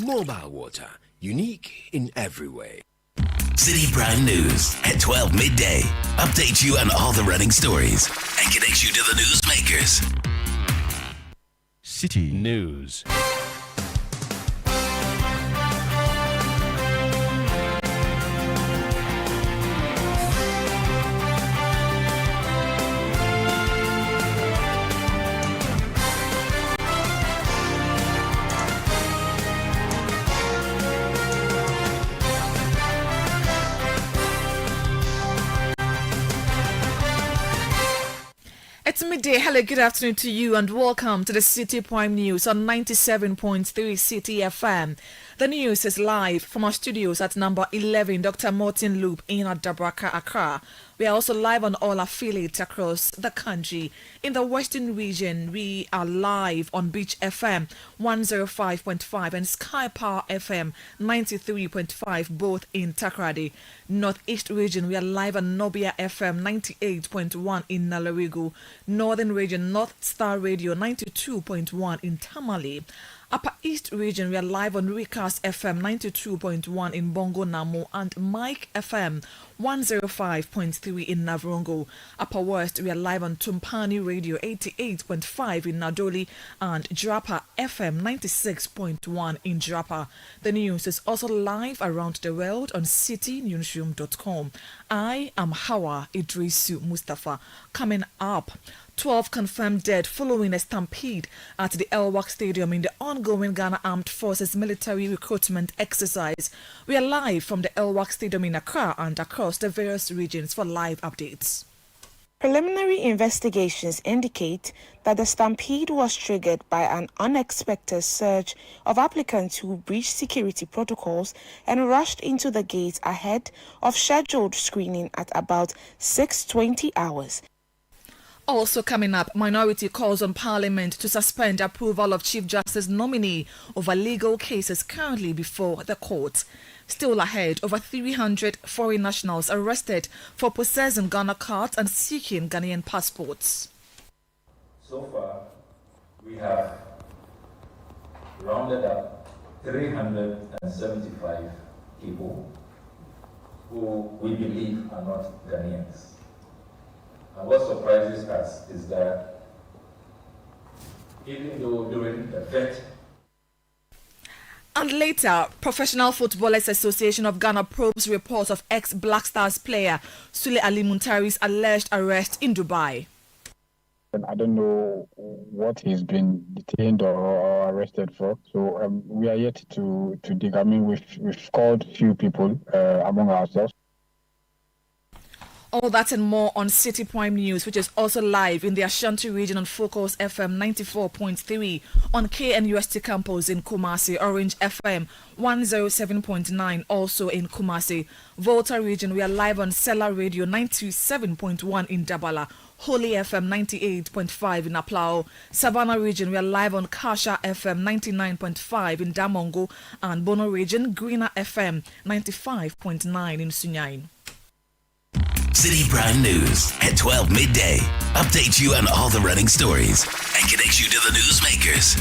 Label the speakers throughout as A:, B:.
A: Mobile water, unique in every way.
B: Citi Prime News at 12 midday. Update you on all the running stories and connect you to the newsmakers.
C: Citi News.
D: It's midday. Hello, good afternoon to you and welcome to the Citi Prime News on 97.3 Citi FM. The news is live from our studios at number 11 Dr. Martin Loop in Adabraka, Accra. We are also live on all affiliates across the country. In the Western region, we are live on Beach FM 105.5 and Sky Power FM 93.5, both in Takoradi. Northeast region, we are live on Nobia FM 98.1 in Nalarigo. Northern region, North Star Radio 92.1 in Tamale. Upper East region, we are live on Recast FM 92.1 in Bongo Namo and Mike FM 105.3 in Navrongo. Upper West, we are live on Tumpani Radio 88.5 in Nadoli and Drapa FM 96.1 in Drapa. The news is also live around the world on citynewsroom.com. I am Hawa Idrisu Mustafa. Coming up, 12 confirmed dead following a stampede at the Elwak Stadium in the ongoing Ghana Armed Forces military recruitment exercise. We are live from the Elwak Stadium in Accra and across the various regions for live updates.
E: Preliminary investigations indicate that the stampede was triggered by an unexpected surge of applicants who breached security protocols and rushed into the gates ahead of scheduled screening at about 6:20 hours.
D: Also coming up, minority calls on Parliament to suspend approval of Chief Justice nominee over legal cases currently before the court. Still ahead, over 300 foreign nationals arrested for possessing Ghana cards and seeking Ghanaian passports.
F: So far, we have rounded up 375 people who we believe are not Ghanaians. And what surprises us is that even though during the vet.
D: And later, Professional Footballers Association of Ghana probes reports of ex-Black Stars player Sule Ali Muntari's alleged arrest in Dubai.
G: I don't know what he's been detained or arrested for. So we are yet to dig. I mean, we've called few people among ourselves.
D: All that and more on Citi Prime News, which is also live in the Ashanti region on Focus FM 94.3, on KNUST campus in Kumasi, Orange FM 107.9, also in Kumasi. Volta region, we are live on Sela Radio 97.1 in Dabala, Holy FM 98.5 in Aplao. Savannah region, we are live on Kasha FM 99.5 in Damongo, and Bono region, Greener FM 95.9 in Sunyain.
B: Citi Prime News at 12 midday. Update you on all the running stories and connect you to the newsmakers.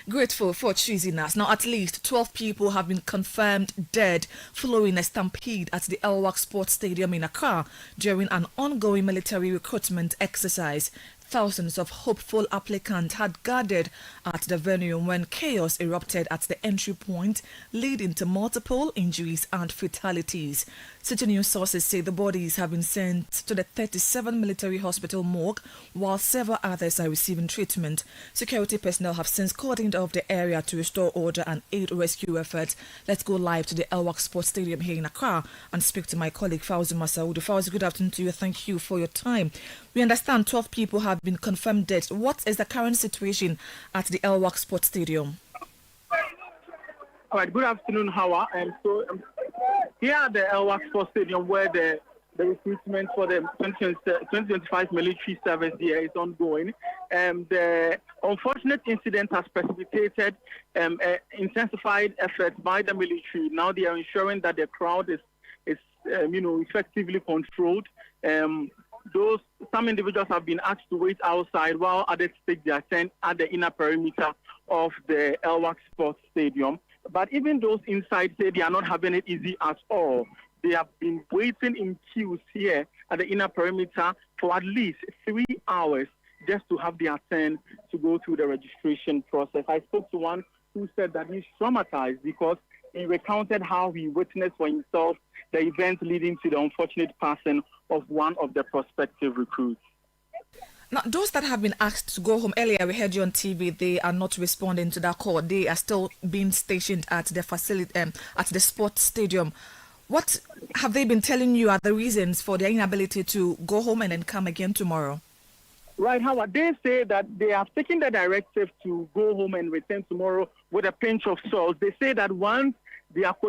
D: Grateful for choosing us. Now, at least 12 people have been confirmed dead following a stampede at the Elwak Sports Stadium in Accra during an ongoing military recruitment exercise. Thousands of hopeful applicants had gathered at the venue when chaos erupted at the entry point, leading to multiple injuries and fatalities. Citi News sources say the bodies have been sent to the 37 military hospital morgue, while several others are receiving treatment. Security personnel have since cordoned off the area to restore order and aid rescue efforts. Let's go live to the Elwak Sports Stadium here in Accra and speak to my colleague Fauzi Masaudu. Fauzi, good afternoon to you. Thank you for your time. We understand 12 people have been confirmed dead. What is the current situation at the Elwak Sports Stadium?
H: All right, good afternoon, Hawa. Here at the Elwak Sports Stadium, where the recruitment for the 2025 military service here is ongoing, the unfortunate incident has precipitated intensified efforts by the military. Now they are ensuring that the crowd is effectively controlled. Some individuals have been asked to wait outside while others take their turn at the inner perimeter of the Elwak Sports Stadium. But even those inside say they are not having it easy at all. They have been waiting in queues here at the inner perimeter for at least 3 hours just to have their turn to go through the registration process. I spoke to one who said that he's traumatized because he recounted how he witnessed for himself the event leading to the unfortunate passing of one of the prospective recruits.
D: Now, those that have been asked to go home earlier, we heard you on TV, they are not responding to that call. They are still being stationed at the facility, at the sports stadium. What have they been telling you are the reasons for their inability to go home and then come again tomorrow?
H: Right, Howard. They say that they have taken the directive to go home and return tomorrow with a pinch of salt. They say that once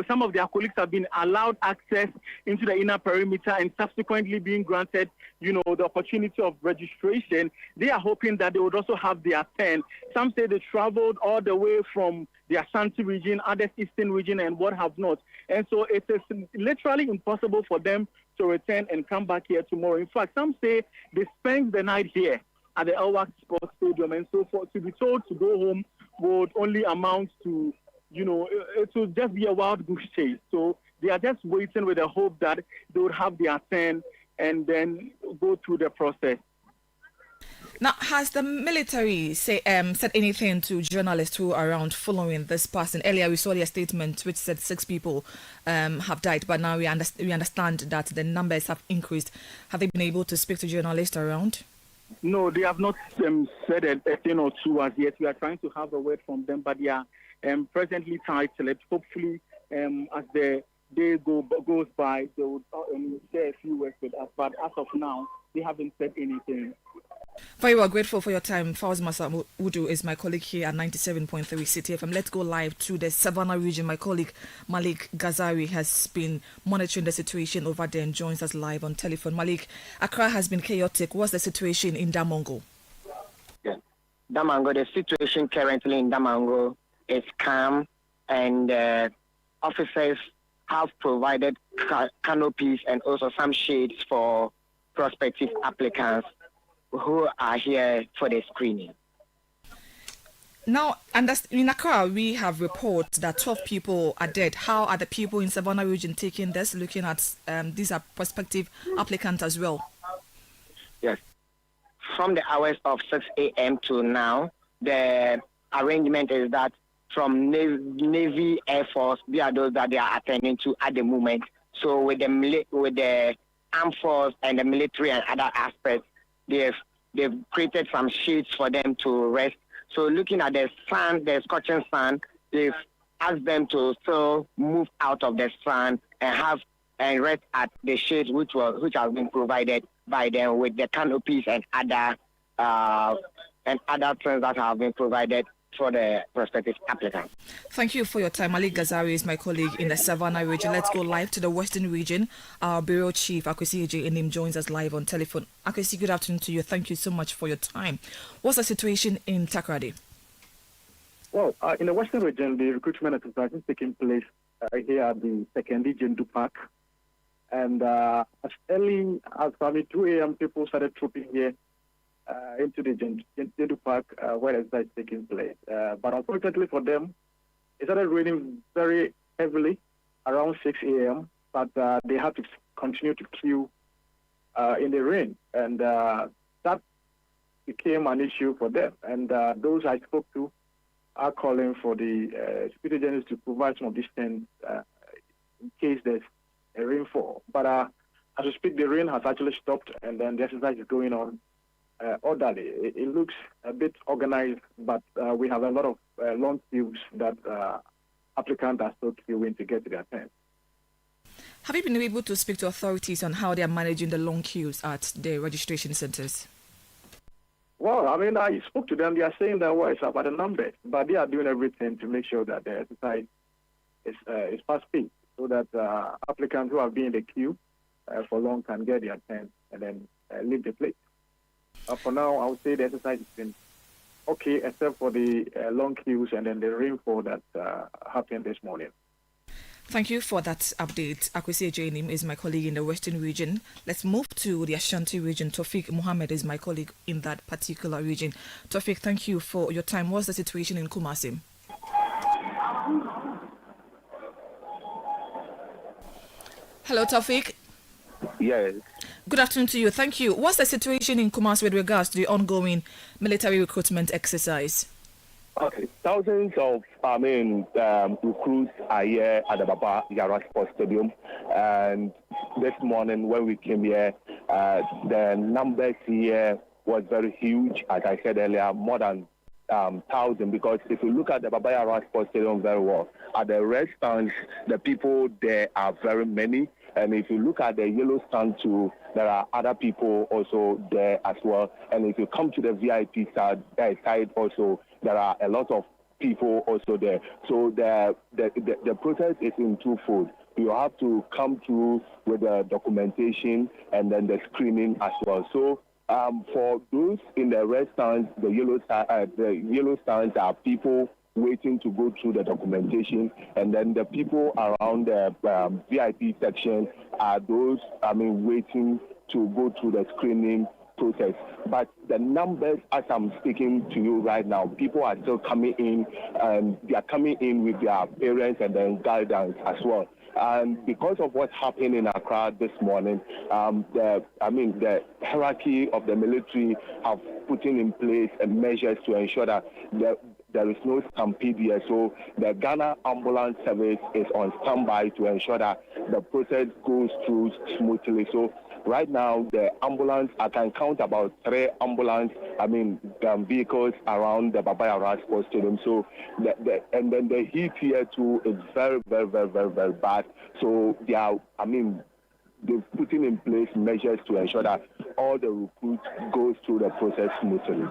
H: some of their colleagues have been allowed access into the inner perimeter and subsequently being granted, the opportunity of registration, they are hoping that they would also have their turn. Some say they traveled all the way from the Ashanti region, others Eastern region, and what have not. And so it is literally impossible for them to return and come back here tomorrow. In fact, some say they spent the night here at the Elwak Sports Stadium, and so to be told to go home would only amount to, it would just be a wild goose chase. So they are just waiting with the hope that they would have their turn and then go through the process.
D: Now, has the military said anything to journalists who are around following this passing? Earlier, we saw their statement which said 6 people have died, but now we understand that the numbers have increased. Have they been able to speak to journalists around?
H: No, they have not said a thing or two as yet. We are trying to have a word from them, but they are presently titled. Hopefully, as the day goes by, they will share a few words with us. But as of now, they haven't said anything.
D: Very well, grateful for your time. Fawaz Masaudu is my colleague here at 97.3 Citi FM. Let's go live to the Savannah region. My colleague Malik Ghazari has been monitoring the situation over there and joins us live on telephone. Malik, Accra has been chaotic. What's the situation in Damongo?
C: Yeah. Damongo, the situation currently in Damongo is calm, and officers have provided canopies and also some shades for prospective applicants who are here for the screening.
D: Now, in Accra, we have reports that 12 people are dead. How are the people in Savannah region taking this, looking at these are prospective applicants as well?
C: Yes. From the hours of 6 a.m. to now, the arrangement is that from Navy, Air Force, they are those that they are attending to at the moment. So with the armed force and the military and other aspects, they've created some shades for them to rest. So looking at the sun, the scorching sun, they've asked them to still move out of the sun and rest at the shades which has been provided by them with the canopies and other things that have been provided for the prospective applicants.
D: Thank you for your time. Malik Ghazari is my colleague in the Savannah region. Let's go live to the Western region. Our Bureau Chief, Akwesi Enim, joins us live on telephone. Akwesi, good afternoon to you. Thank you so much for your time. What's the situation in Takoradi?
H: Well, in the Western region, the recruitment exercise is taking place here at the secondary Jendu Park. And as early as probably 2 a.m., people started trooping here into the Jendu Park where the exercise is taking place. But unfortunately for them, it started raining very heavily around 6 a.m., but they had to continue to queue in the rain. And that became an issue for them. And those I spoke to are calling for the security agencies to provide some of these things in case there's a rainfall. But as we speak, the rain has actually stopped, and then the exercise is going on orderly. It looks a bit organized, but we have a lot of long queues that applicants are still queuing to get to their tent.
D: Have you been able to speak to authorities on how they are managing the long queues at the registration centers?
H: Well, I mean, I spoke to them. They are saying that it's about the numbers, but they are doing everything to make sure that the exercise is fast-paced, so that applicants who have been in the queue for long can get their tent and then leave the place. For now, I would say the exercise has been okay, except for the long queues and then the rainfall that happened this morning.
D: Thank you for that update. Akwesi Ejenim is my colleague in the Western region. Let's move to the Ashanti region. Tofik Mohammed is my colleague in that particular region. Tofik, thank you for your time. What's the situation in Kumasi? Hello, Tofik.
I: Yes.
D: Good afternoon to you. Thank you. What's the situation in Kumasi with regards to the ongoing military recruitment exercise?
I: Okay. Thousands of, recruits are here at the Baba Yara Sports Stadium. And this morning when we came here, the numbers here was very huge. As I said earlier, more than 1,000. Because if you look at the Baba Yara Sports Stadium very well, at the red stands, the people there are very many. And if you look at the yellow stand too, there are other people also there as well. And if you come to the VIP side also, there are a lot of people also there. So the process is in twofold. You have to come through with the documentation and then the screening as well. So for those in the red stands, the yellow stands are people waiting to go through the documentation, and then the people around the VIP section are those, waiting to go through the screening process. But the numbers, as I'm speaking to you right now, people are still coming in, and they are coming in with their parents and then guidance as well. And because of what happened in Accra this morning, the hierarchy of the military have put in place measures to ensure that there is no stampede here. So the Ghana Ambulance Service is on standby to ensure that the process goes through smoothly. So right now, the ambulance, I can count about 3 ambulance, vehicles around the Baba Yara Sports Stadium. So and then the heat here too is very, very, very, very, very bad. So they are, they're putting in place measures to ensure that all the recruits goes through the process smoothly.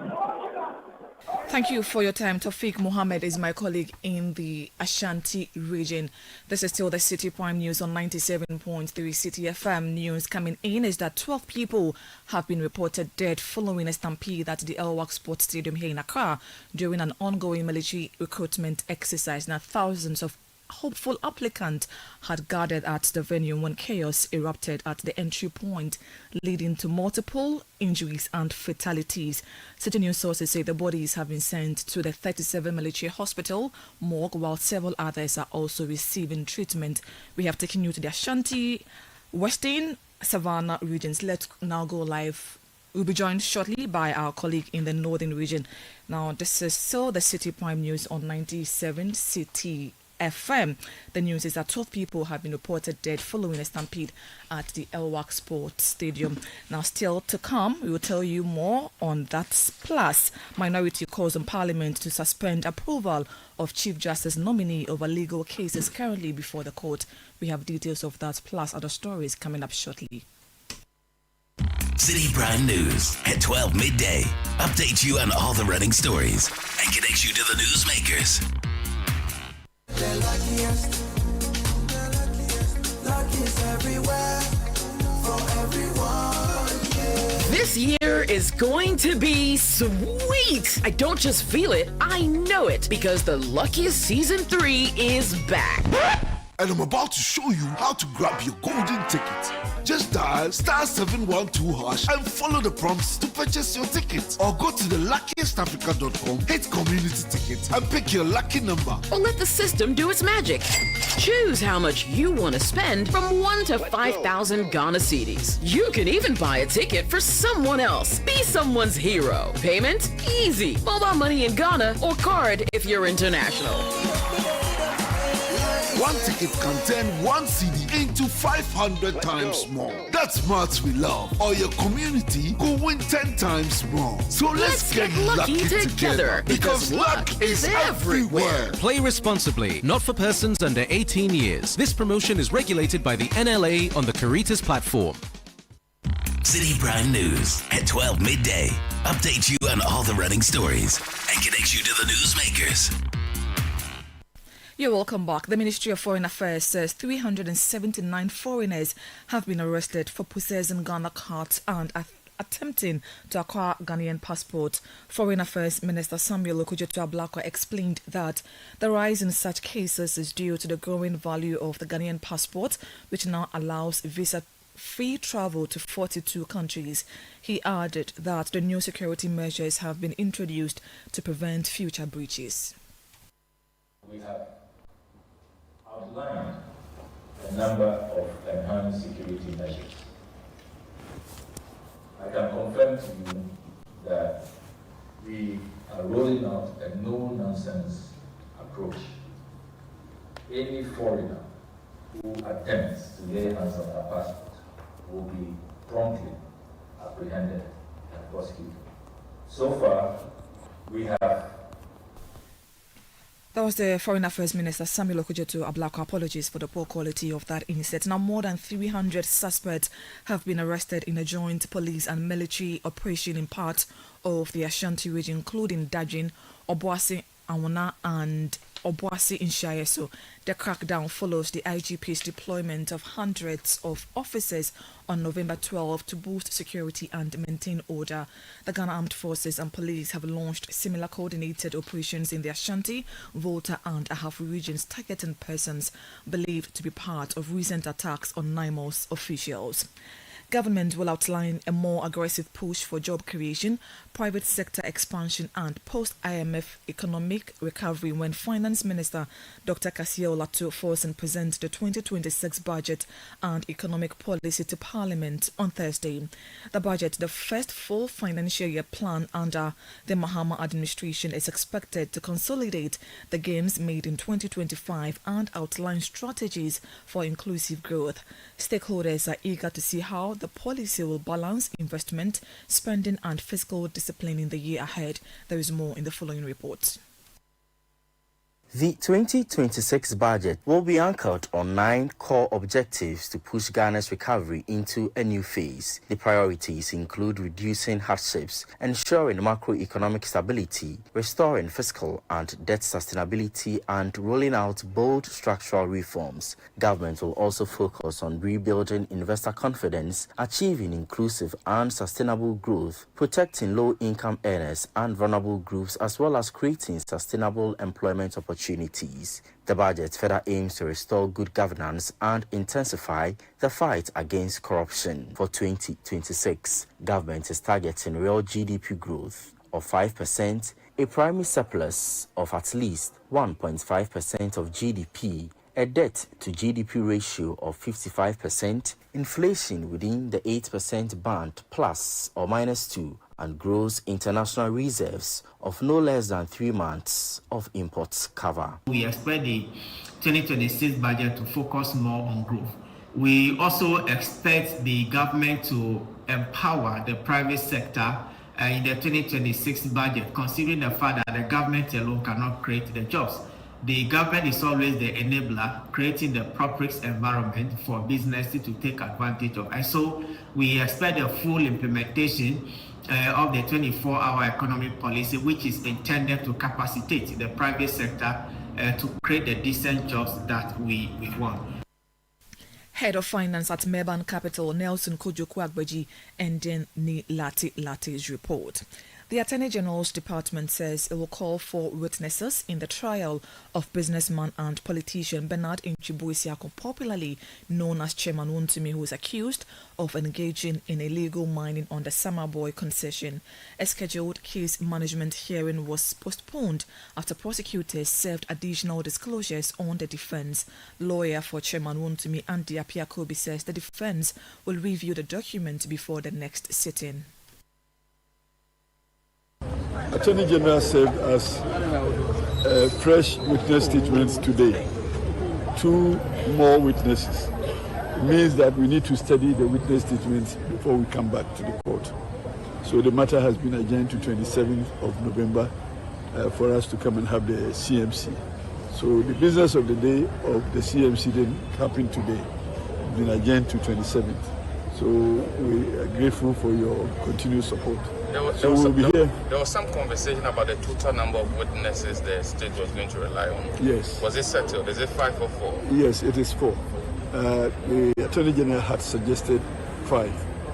D: Thank you for your time. Tofik Mohammed is my colleague in the Ashanti region. This is still the City Prime News on 97.3 Citi FM. News coming in is that 12 people have been reported dead following a stampede at the Elwak Sports Stadium here in Accra during an ongoing military recruitment exercise. Now, thousands of hopeful applicants had gathered at the venue when chaos erupted at the entry point, leading to multiple injuries and fatalities. City news sources say the bodies have been sent to the 37 military hospital morgue, while several others are also receiving treatment. We have taken you to the Ashanti, Western, Savannah regions. Let's now go live. We'll be joined shortly by our colleague in the northern region. Now, this is still the City Prime News on 97 Citi FM. The news is that 12 people have been reported dead following a stampede at the Elwak Sports Stadium. Now, still to come, we will tell you more on that. Plus, minority calls on Parliament to suspend approval of Chief Justice nominee over legal cases currently before the court. We have details of that, plus other stories coming up shortly.
B: City Prime News at 12 midday. Update you on all the running stories and connects you to the newsmakers.
J: The luckiest everywhere, for everyone, yeah.
K: This year is going to be sweet. I don't just feel it, I know it, because the Luckiest Season 3 is back.
L: And I'm about to show you how to grab your golden ticket. Just dial *712# and follow the prompts to purchase your ticket. Or go to theluckiestafrica.com, hit community tickets, and pick your lucky number.
K: Or let the system do its magic. Choose how much you want to spend from 1 to 5,000 Ghana cedis. You can even buy a ticket for someone else. Be someone's hero. Payment? Easy. Mobile money in Ghana or card if you're international.
L: One ticket can turn 1 CD into 500 times more. That's maths we love. Or your community will win 10 times more. So let's get lucky together, because luck is everywhere.
M: Play responsibly, not for persons under 18 years. This promotion is regulated by the NLA on the Caritas platform.
B: City Prime News at 12 midday. Update you on all the running stories and connects you to the newsmakers.
D: You're welcome back. The Ministry of Foreign Affairs says 379 foreigners have been arrested for possessing Ghana cards and attempting to acquire Ghanaian passport. Foreign Affairs Minister Samuel Okudzeto-Ablakwa explained that the rise in such cases is due to the growing value of the Ghanaian passport, which now allows visa-free travel to 42 countries. He added that the new security measures have been introduced to prevent future breaches.
F: We have outlined a number of enhanced security measures. I can confirm to you that we are rolling out a no-nonsense approach. Any foreigner who attempts to lay hands on our passport will be promptly apprehended and prosecuted. So far, we have.
D: That was the Foreign Affairs Minister Samuel Okudzeto-Ablakwa. Apologies for the poor quality of that inset. Now, more than 300 suspects have been arrested in a joint police and military operation in parts of the Ashanti region, including Dajin, Obuasi, Awona, and Obuasi in Shayeso. The crackdown follows the IGP's deployment of hundreds of officers on November 12 to boost security and maintain order. The Ghana Armed Forces and police have launched similar coordinated operations in the Ashanti, Volta and Ahafo regions, targeting persons believed to be part of recent attacks on NIMOS officials. Government will outline a more aggressive push for job creation, private sector expansion and post-IMF economic recovery when Finance Minister Dr. Kasia Olatu-Forson presents the 2026 budget and economic policy to Parliament on Thursday. The budget, the first full financial year plan under the Mahama administration, is expected to consolidate the gains made in 2025 and outline strategies for inclusive growth. Stakeholders are eager to see how the policy will balance investment, spending and fiscal discipline in the year ahead. There is more in the following report.
N: The 2026 budget will be anchored on 9 core objectives to push Ghana's recovery into a new phase. The priorities include reducing hardships, ensuring macroeconomic stability, restoring fiscal and debt sustainability, and rolling out bold structural reforms. Government will also focus on rebuilding investor confidence, achieving inclusive and sustainable growth, protecting low-income earners and vulnerable groups, as well as creating sustainable employment opportunities. The budget further aims to restore good governance and intensify the fight against corruption. For 2026, government is targeting real GDP growth of 5%, a primary surplus of at least 1.5% of GDP, a debt to GDP ratio of 55%, inflation within the 8% band plus or minus 2, and gross international reserves of no less than 3 months of imports cover.
O: We expect the 2026 budget to focus more on growth. We also expect the government to empower the private sector in the 2026 budget, considering the fact that the government alone cannot create the jobs. The government is always the enabler, creating the appropriate environment for businesses to take advantage of. And so we expect a full implementation of the 24-hour economic policy, which is intended to capacitate the private sector to create the decent jobs that we want.
D: Head of Finance at Meban Capital, Nelson Kojoku-Agbeji, ending Ni Lati's report. The Attorney General's Department says it will call for witnesses in the trial of businessman and politician Bernard Nchibu-Isiako, popularly known as Chairman Wontumi, who is accused of engaging in illegal mining on the Samaboy concession. A scheduled case management hearing was postponed after prosecutors served additional disclosures on the defense. Lawyer for Chairman Wontumi, Andy Apiakobi, says the defense will review the document before the next sitting.
P: Attorney General served as fresh witness statements today. 2 more witnesses. It means that we need to study the witness statements before we come back to the court. So the matter has been adjourned to 27th of November for us to come and have the CMC. So the business of the day of the CMC didn't happen today. It's been adjourned to 27th. So we are grateful for your continued support.
Q: There was some conversation about the total number of witnesses the state was going to rely on.
P: Yes.
Q: Was it settled? Is it 5 or 4?
P: Yes, it is 4. The Attorney General had suggested 5,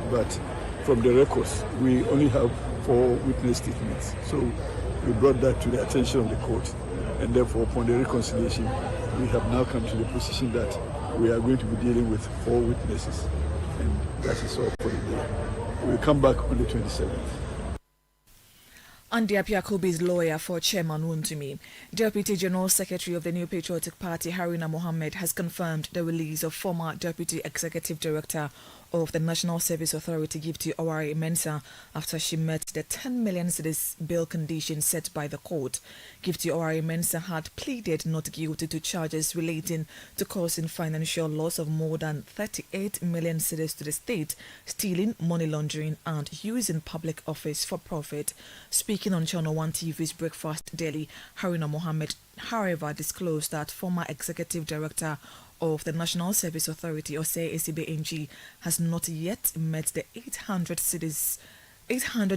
P: but from the records, we only have 4 witness statements. So we brought that to the attention of the court, and therefore upon the reconciliation, we have now come to the position that we are going to be dealing with 4 witnesses, and that is all for the day. We'll come back on the 27th.
D: Andy Apiakobi's lawyer for Chairman Wontumi, Deputy General Secretary of the New Patriotic Party Haruna Mohammed, has confirmed the release of former Deputy Executive Director of the National Service Authority, Gifty Owari Mensah, after she met the 10 million cedis bail condition set by the court. Gifty Owari Mensah had pleaded not guilty to charges relating to causing financial loss of more than 38 million cedis to the state, stealing, money laundering, and using public office for profit. Speaking on Channel 1 TV's Breakfast Daily, Haruna Mohammed, however, disclosed that former Executive Director of the National Service Authority, or say ACBNG, has not yet met the 800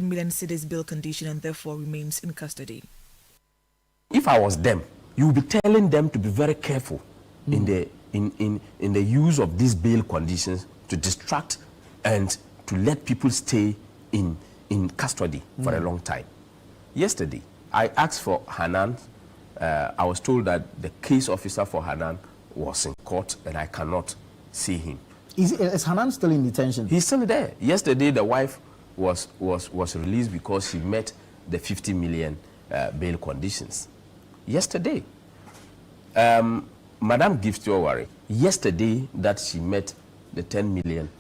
D: million cedis bill condition and therefore remains in custody.
R: If I was them, you would be telling them to be very careful in the use of these bail conditions to distract and to let people stay in custody for a long time. Yesterday, I asked for Hanan. I was told that the case officer for Hanan was in court and I cannot see him.
S: Is Hanan still in detention?
R: He's still there. Yesterday, the wife was released because she met the 50 million bail conditions. Yesterday, Madam Gifty Owari, yesterday that she met the 10 million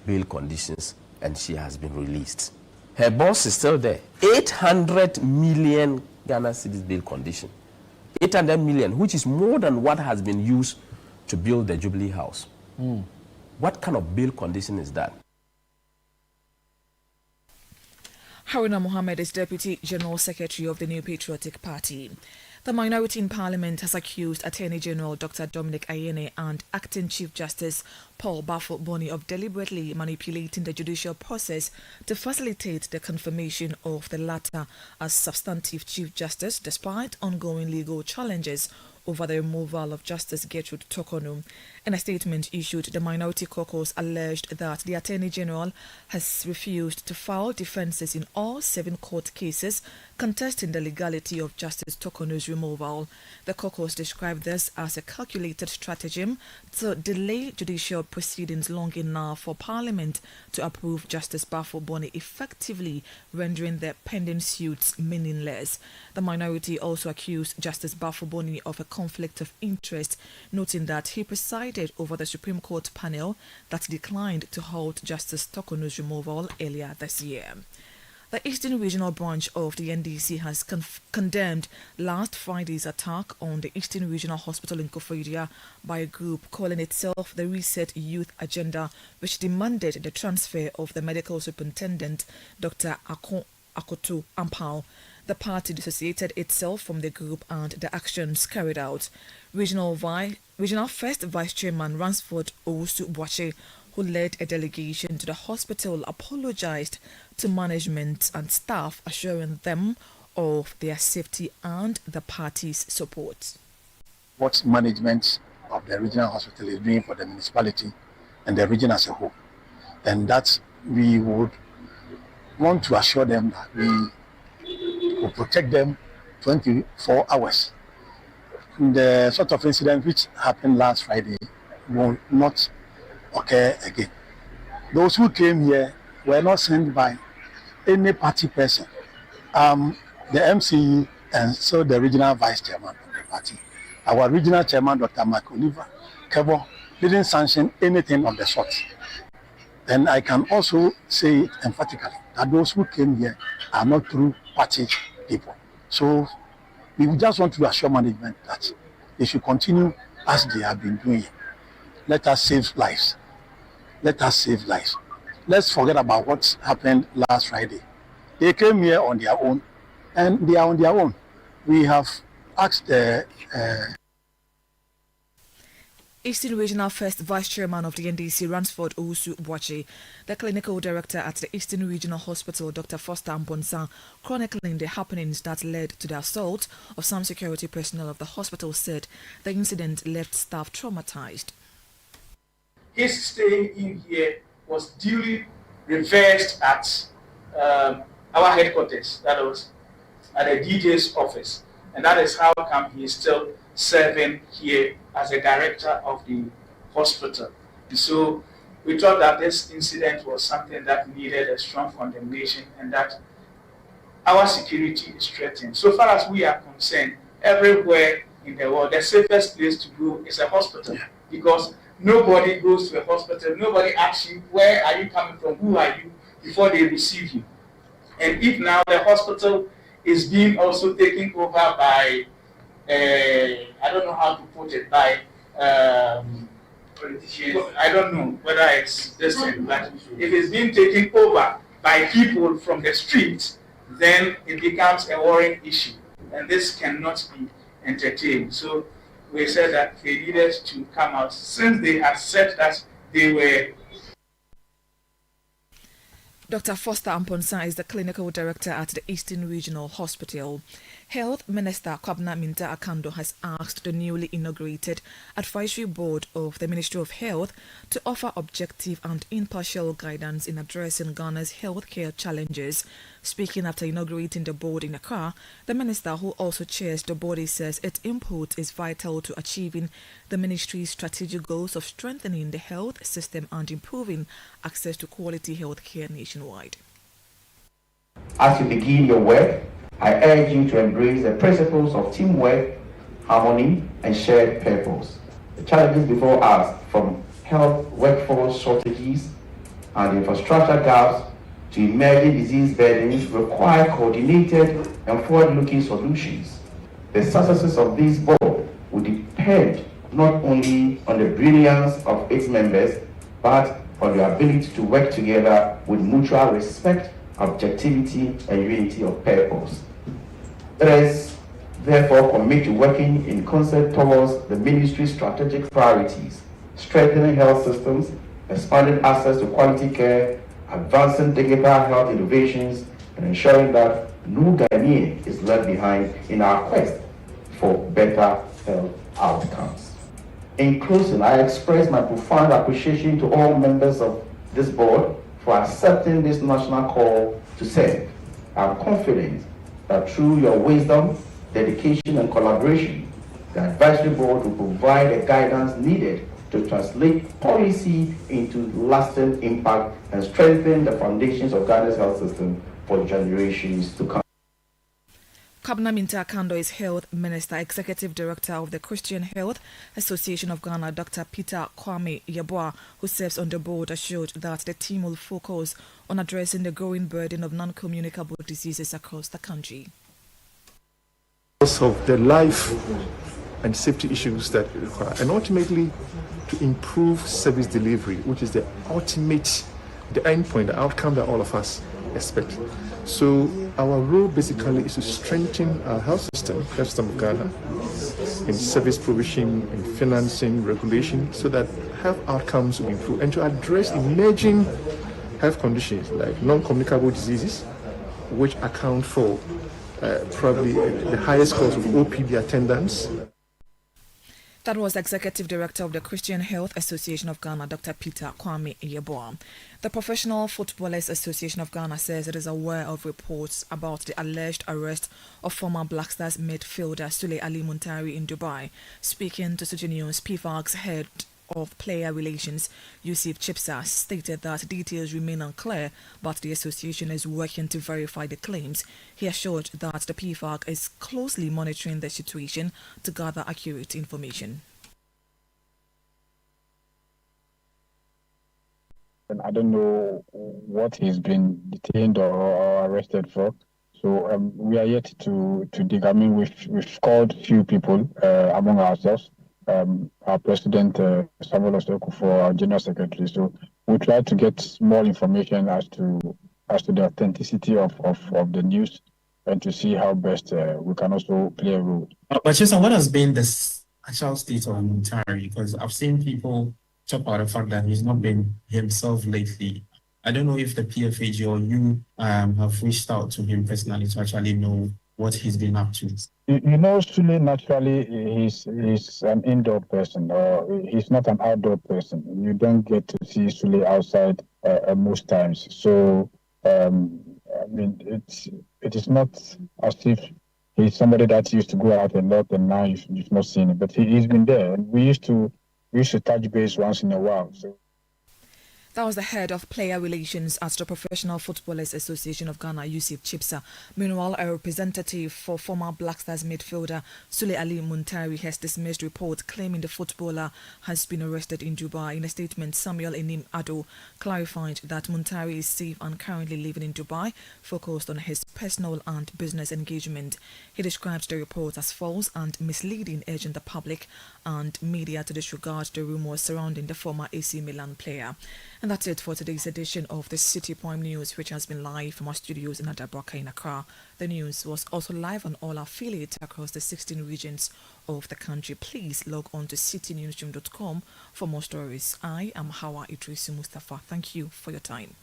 R: bail conditions and she has been released. Her boss is still there. 800 million Ghana cedis bail condition. 800 million, which is more than what has been used to build the Jubilee House. What kind of bail condition is that?
D: Haruna Mohammed is Deputy General Secretary of the New Patriotic Party. The minority in Parliament has accused Attorney General Dr. Dominic Ayene and Acting Chief Justice Paul Bafo-Boni of deliberately manipulating the judicial process to facilitate the confirmation of the latter as substantive Chief Justice, despite ongoing legal challenges over the removal of Justice Gertrude Tokonu. In a statement issued, the minority caucus alleged that the Attorney General has refused to file defences in all 7 court cases contesting the legality of Justice Tokonu's removal. The caucus described this as a calculated stratagem to delay judicial proceedings long enough for Parliament to approve Justice Bafo-Boni, effectively rendering the pending suits meaningless. The minority also accused Justice Bafo-Boni of a conflict of interest, noting that he presided over the Supreme Court panel that declined to halt Justice Tokonu's removal earlier this year. The Eastern Regional Branch of the NDC has condemned last Friday's attack on the Eastern Regional Hospital in Koforidua by a group calling itself the Reset Youth Agenda, which demanded the transfer of the medical superintendent, Dr. Akoto Ampao. The party dissociated itself from the group and the actions carried out. Regional First Vice Chairman Ransford Owusu-Bwache, who led a delegation to the hospital, apologized to management and staff, assuring them of their safety and the party's support.
T: What management of the regional hospital is doing for the municipality and the region as a whole, and that we would want to assure them that we will protect them 24 hours. The sort of incident which happened last Friday will not occur again. Those who came here were not sent by any party person. The MCE and so the regional vice chairman of the party. Our regional chairman, Dr. Mark Oliver Kebo, didn't sanction anything of the sort. And I can also say it emphatically that those who came here are not true party people. So we just want to assure management that they should continue as they have been doing. Let us save lives. Let us save lives. Let's forget about what happened last Friday. They came here on their own, and they are on their own. We have asked the
D: Eastern Regional First Vice Chairman of the NDC, Ransford Owusu-Bwache, the Clinical Director at the Eastern Regional Hospital, Dr. Foster Ambonsa, chronicling the happenings that led to the assault of some security personnel of the hospital, said the incident left staff traumatized.
U: His staying in here was duly reversed at our headquarters, that was at the DJ's office. And that is how come he is still serving here as a director of the hospital. And so we thought that this incident was something that needed a strong condemnation and that our security is threatened. So far as we are concerned, everywhere in the world, the safest place to go is a hospital because nobody goes to a hospital, nobody asks you, where are you coming from, who are you, before they receive you. And if now the hospital is being also taken over by, I don't know how to put it, by politicians. I don't know whether it's this thing, but if it's being taken over by people from the streets, then it becomes a worrying issue. And this cannot be entertained. So we said that they needed to come out since they had said that they were.
D: Dr. Foster Amponsa is the clinical director at the Eastern Regional Hospital. Health Minister Kwabena Minta Akando has asked the newly inaugurated Advisory Board of the Ministry of Health to offer objective and impartial guidance in addressing Ghana's healthcare challenges. Speaking after inaugurating the board in Accra, the minister, who also chairs the body, says its input is vital to achieving the ministry's strategic goals of strengthening the health system and improving access to quality healthcare nationwide.
V: As you begin your work, I urge you to embrace the principles of teamwork, harmony, and shared purpose. The challenges before us, from health workforce shortages and infrastructure gaps to emerging disease burdens, require coordinated and forward-looking solutions. The successes of this board will depend not only on the brilliance of its members, but on their ability to work together with mutual respect, objectivity, and unity of purpose. Let us therefore commit to working in concert towards the ministry's strategic priorities, strengthening health systems, expanding access to quality care, advancing digital health innovations, and ensuring that no Ghanaian is left behind in our quest for better health outcomes. In closing, I express my profound appreciation to all members of this board for accepting this national call to serve. I'm confident that through your wisdom, dedication, and collaboration, the advisory board will provide the guidance needed to translate policy into lasting impact and strengthen the foundations of Ghana's health system for generations to come.
D: Kwabena Minta Akando is Health Minister, Executive Director of the Christian Health Association of Ghana, Dr. Peter Kwame Yeboah, who serves on the board, assured that the team will focus on addressing the growing burden of non-communicable diseases across the country.
W: Because of the life and safety issues that require, and ultimately to improve service delivery, which is the ultimate, the end point, the outcome that all of us expect. So our role basically is to strengthen our health system of Ghana, in service provision, in financing, regulation, so that health outcomes will improve, and to address emerging health conditions like non-communicable diseases, which account for probably the highest cause of OPD attendance.
D: That was Executive Director of the Christian Health Association of Ghana, Dr. Peter Kwame Yeboah. The Professional Footballers Association of Ghana says it is aware of reports about the alleged arrest of former Black Stars midfielder Sule Ali Muntari in Dubai. Speaking to Citi News, PFAC's head of player relations, Yusuf Chipsa, stated that details remain unclear, but the association is working to verify the claims. He assured that the PFAC is closely monitoring the situation to gather accurate information.
G: I don't know what he's been detained or arrested for. So we are yet to dig. I mean, we've called few people among ourselves. Our president, Samuel Ostoku, for our general secretary. So we try to get more information as to the authenticity of the news and to see how best we can also play a role.
X: But Chesa, what has been the actual state of Muntari? Because I've seen people talk about the fact that he's not been himself lately. I don't know if the PFAG or you have reached out to him personally to actually know what he's been up to.
G: You know, Sule naturally he's an indoor person, or he's not an outdoor person. You don't get to see Sule outside most times. So I mean, it is not as if he's somebody that used to go out a lot and now you've not seen him. But he's been there, and we used to touch base once in a while. So.
D: That was the head of player relations at the Professional Footballers Association of Ghana, Yusuf Chipsa. Meanwhile, a representative for former Black Stars midfielder Sule Ali Muntari has dismissed reports claiming the footballer has been arrested in Dubai. In a statement, Samuel Enim Ado clarified that Muntari is safe and currently living in Dubai, focused on his personal and business engagement. He described the report as false and misleading, urging the public and media to disregard the rumours surrounding the former AC Milan player. And that's it for today's edition of the City Point News, which has been live from our studios in Adabraka in Accra. The news was also live on all affiliates across the 16 regions of the country. Please log on to citynewsroom.com for more stories. I am Hawa Idrisu Mustafa. Thank you for your time.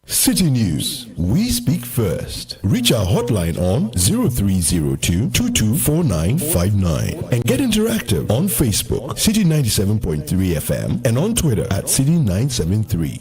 A: City News. We speak first. Reach our hotline on 0302 224959 and get interactive on Facebook, City 97.3 FM, and on Twitter at City 973.